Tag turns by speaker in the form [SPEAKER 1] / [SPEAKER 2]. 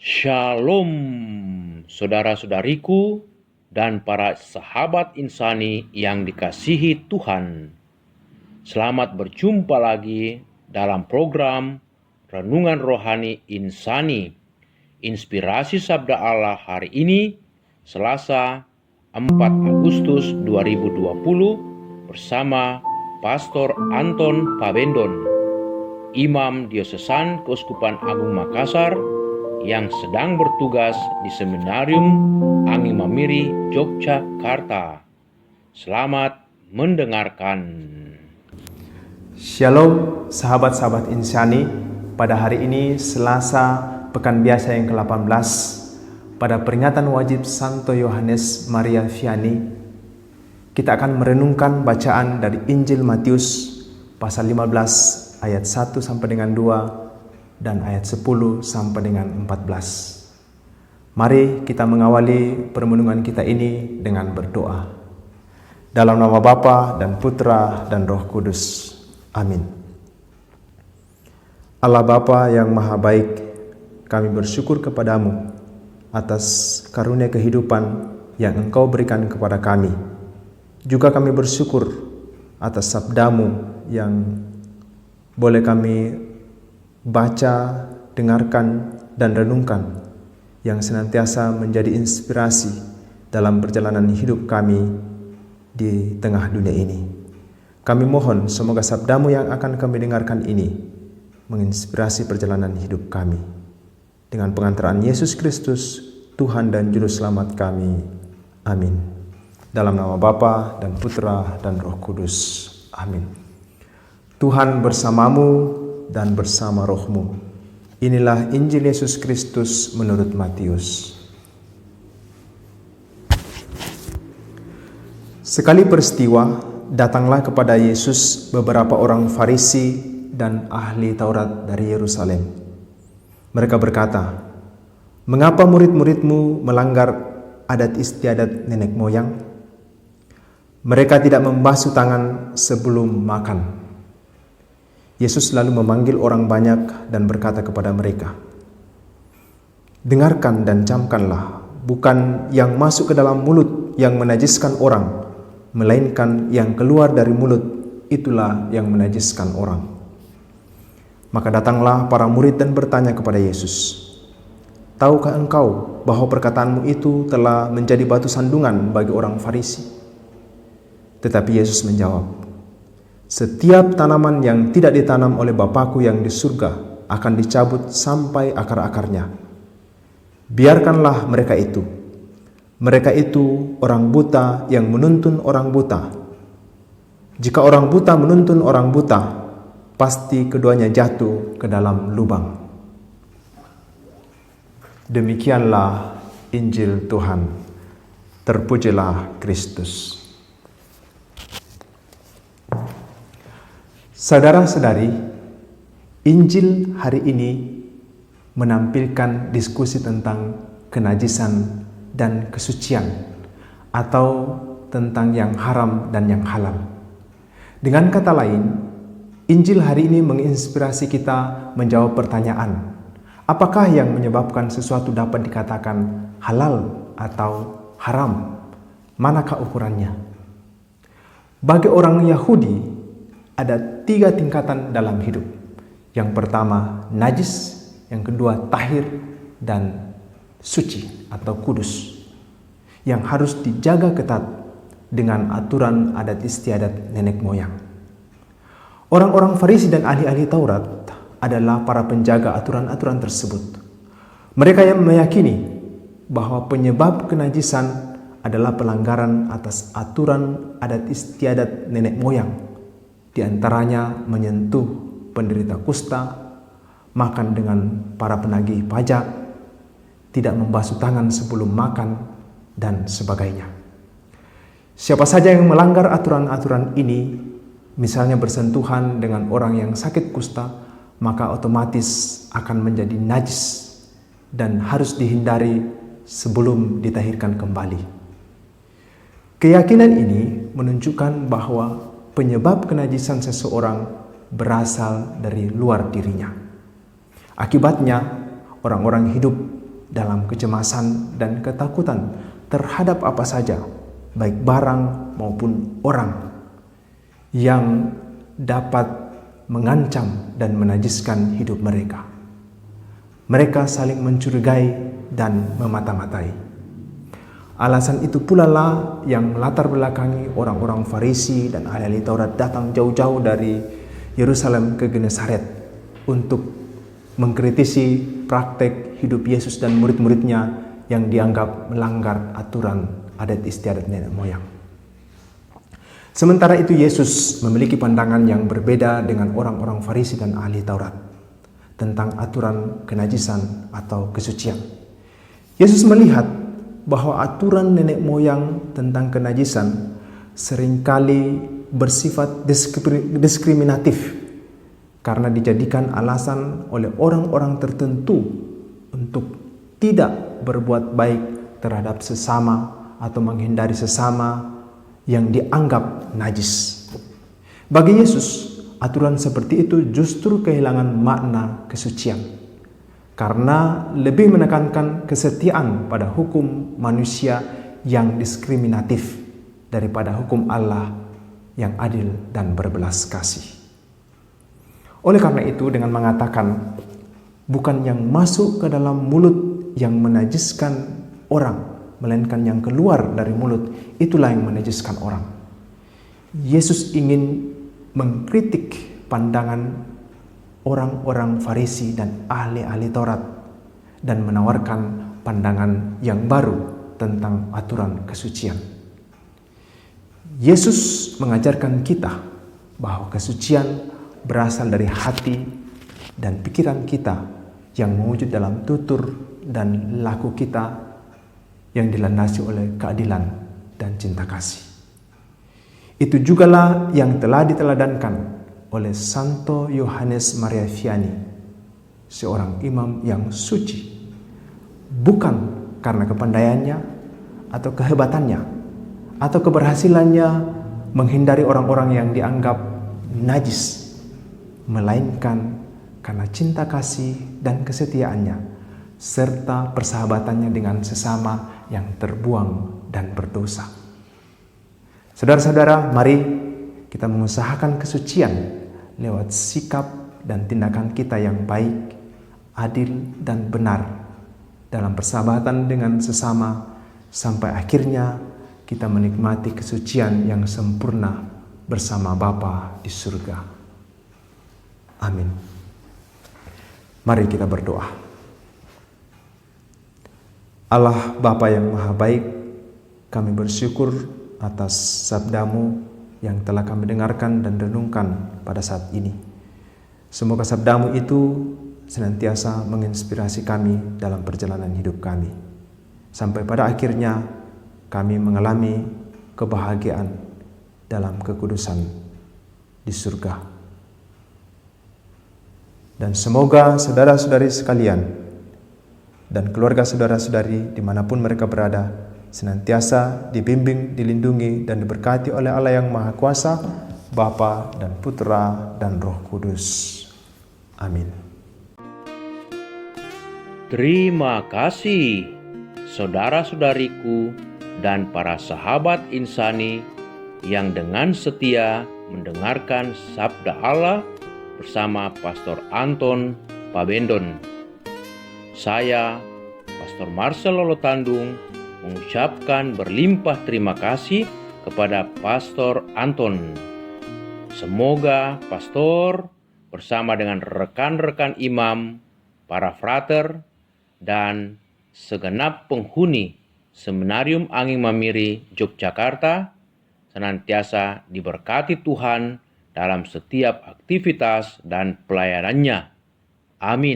[SPEAKER 1] Shalom, saudara-saudariku dan para sahabat insani yang dikasihi Tuhan. Selamat berjumpa lagi dalam program Renungan Rohani Insani, Inspirasi Sabda Allah hari ini, Selasa 4 Agustus 2020 bersama Pastor Anton Pabendon, Imam Diosesan Keuskupan Agung Makassar, yang sedang bertugas di Seminarium Anggi Mamiri, Yogyakarta. Selamat mendengarkan.
[SPEAKER 2] Shalom sahabat-sahabat insani. Pada hari ini Selasa Pekan Biasa yang ke-18 pada peringatan wajib Santo Yohanes Maria Vianney, kita akan merenungkan bacaan dari Injil Matius pasal 15 ayat 1 sampai dengan 2 dan ayat 10 sampai dengan 14. Mari kita mengawali permenungan kita ini dengan berdoa. Dalam nama Bapa dan Putra dan Roh Kudus. Amin. Allah Bapa yang Maha Baik, kami bersyukur kepadamu atas karunia kehidupan yang Engkau berikan kepada kami. Juga kami bersyukur atas sabdamu yang boleh kami baca, dengarkan, dan renungkan, yang senantiasa menjadi inspirasi dalam perjalanan hidup kami di tengah dunia ini. Kami mohon semoga sabdamu yang akan kami dengarkan ini menginspirasi perjalanan hidup kami. Dengan pengantaran Yesus Kristus, Tuhan dan Juru Selamat kami. Amin. Dalam nama Bapa dan Putra dan Roh Kudus. Amin. Tuhan bersamamu dan bersama rohmu. Inilah Injil Yesus Kristus menurut Matius. Sekali peristiwa, datanglah kepada Yesus beberapa orang Farisi dan ahli Taurat dari Yerusalem. Mereka berkata, "Mengapa murid-muridmu melanggar adat istiadat nenek moyang? Mereka tidak membasuh tangan sebelum makan." Yesus lalu memanggil orang banyak dan berkata kepada mereka, "Dengarkan dan camkanlah, bukan yang masuk ke dalam mulut yang menajiskan orang, melainkan yang keluar dari mulut, itulah yang menajiskan orang." Maka datanglah para murid dan bertanya kepada Yesus, "Tahukah engkau bahwa perkataanmu itu telah menjadi batu sandungan bagi orang Farisi?" Tetapi Yesus menjawab, "Setiap tanaman yang tidak ditanam oleh Bapakku yang di surga akan dicabut sampai akar-akarnya. Biarkanlah mereka itu. Mereka itu orang buta yang menuntun orang buta. Jika orang buta menuntun orang buta, pasti keduanya jatuh ke dalam lubang." Demikianlah Injil Tuhan. Terpujilah Kristus. Saudara-saudari, Injil hari ini menampilkan diskusi tentang kenajisan dan kesucian, atau tentang yang haram dan yang halal. Dengan kata lain, Injil hari ini menginspirasi kita menjawab pertanyaan, apakah yang menyebabkan sesuatu dapat dikatakan halal atau haram? Manakah ukurannya? Bagi orang Yahudi, ada 3 tingkatan dalam hidup. Yang pertama najis, yang kedua tahir, dan suci atau kudus, yang harus dijaga ketat dengan aturan adat istiadat nenek moyang. Orang-orang Farisi dan ahli-ahli Taurat adalah para penjaga aturan-aturan tersebut. Mereka yang meyakini bahwa penyebab kenajisan adalah pelanggaran atas aturan adat istiadat nenek moyang, di antaranya menyentuh penderita kusta, makan dengan para penagih pajak, tidak membasuh tangan sebelum makan, dan sebagainya. Siapa saja yang melanggar aturan-aturan ini, misalnya bersentuhan dengan orang yang sakit kusta, maka otomatis akan menjadi najis dan harus dihindari sebelum ditahirkan kembali. Keyakinan ini menunjukkan bahwa penyebab kenajisan seseorang berasal dari luar dirinya. Akibatnya, orang-orang hidup dalam kecemasan dan ketakutan terhadap apa saja, baik barang maupun orang yang dapat mengancam dan menajiskan hidup mereka. Mereka saling mencurigai dan memata-matai. Alasan itu pula lah yang melatar belakangi orang-orang Farisi dan ahli Taurat datang jauh-jauh dari Yerusalem ke Genesaret untuk mengkritisi praktek hidup Yesus dan murid-muridnya yang dianggap melanggar aturan adat istiadat nenek moyang. Sementara itu Yesus memiliki pandangan yang berbeda dengan orang-orang Farisi dan ahli Taurat tentang aturan kenajisan atau kesucian. Yesus melihat bahwa aturan nenek moyang tentang kenajisan seringkali bersifat diskriminatif karena dijadikan alasan oleh orang-orang tertentu untuk tidak berbuat baik terhadap sesama atau menghindari sesama yang dianggap najis. Bagi Yesus, aturan seperti itu justru kehilangan makna kesucian karena lebih menekankan kesetiaan pada hukum manusia yang diskriminatif daripada hukum Allah yang adil dan berbelas kasih. Oleh karena itu, dengan mengatakan bukan yang masuk ke dalam mulut yang menajiskan orang, melainkan yang keluar dari mulut, itulah yang menajiskan orang. Yesus ingin mengkritik pandangan orang-orang Farisi dan ahli-ahli Taurat dan menawarkan pandangan yang baru tentang aturan kesucian. Yesus mengajarkan kita bahwa kesucian berasal dari hati dan pikiran kita yang mewujud dalam tutur dan laku kita yang dilandasi oleh keadilan dan cinta kasih. Itu jugalah yang telah diteladankan oleh Santo Yohanes Maria Vianney, seorang imam yang suci, bukan karena kepandaiannya atau kehebatannya atau keberhasilannya menghindari orang-orang yang dianggap najis, melainkan karena cinta kasih dan kesetiaannya serta persahabatannya dengan sesama yang terbuang dan berdosa. Saudara-saudara, mari kita mengusahakan kesucian lewat sikap dan tindakan kita yang baik, adil, dan benar dalam persahabatan dengan sesama sampai akhirnya kita menikmati kesucian yang sempurna bersama Bapa di surga. Amin. Mari kita berdoa. Allah Bapa yang Maha Baik, kami bersyukur atas sabda-Mu yang telah kami dengarkan dan renungkan pada saat ini. Semoga sabda-Mu itu senantiasa menginspirasi kami dalam perjalanan hidup kami. Sampai pada akhirnya kami mengalami kebahagiaan dalam kekudusan di surga. Dan semoga saudara-saudari sekalian dan keluarga saudara-saudari dimanapun mereka berada senantiasa dibimbing, dilindungi, dan diberkati oleh Allah yang Maha Kuasa, Bapa dan Putra dan Roh Kudus. Amin.
[SPEAKER 1] Terima kasih, saudara-saudariku dan para sahabat insani yang dengan setia mendengarkan sabda Allah bersama Pastor Anton Pabendon. Saya, Pastor Marcel Lolotandung, mengucapkan berlimpah terima kasih kepada Pastor Anton. Semoga Pastor bersama dengan rekan-rekan imam, para frater, dan segenap penghuni Seminarium Angin Mamiri Yogyakarta senantiasa diberkati Tuhan dalam setiap aktivitas dan pelayanannya. Amin.